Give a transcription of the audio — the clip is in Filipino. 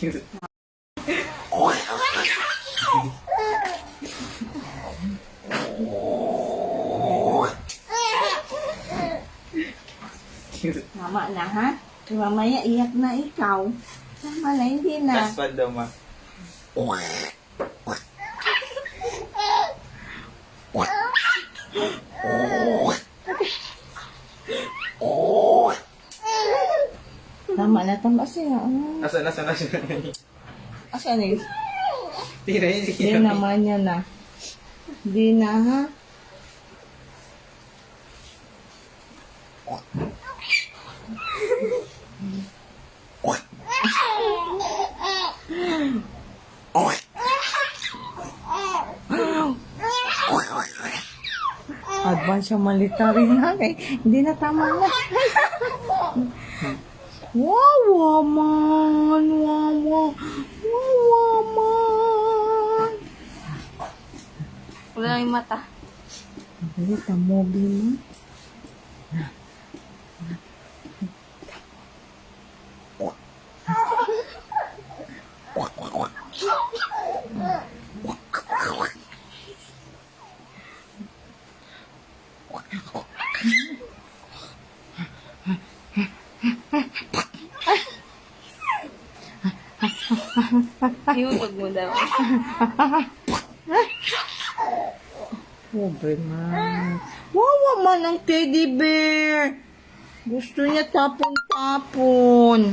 Cute. Cute. Tama na, ha? Mamaya iyak na ikaw. Tama na, hindi na. Last one daw, ma. Tama na, tama siya. Asan? Asan eh? Tira yun, sige. Hindi naman yan na. Hindi na, ha? Advance siya military na eh. Hindi na tama na. Wawa man. Wawa man. Wala yung mata. Galit ang movie mo. Iutog mo daw. Pobre man. Wawa man ang teddy bear. Gusto niya tapon-tapon.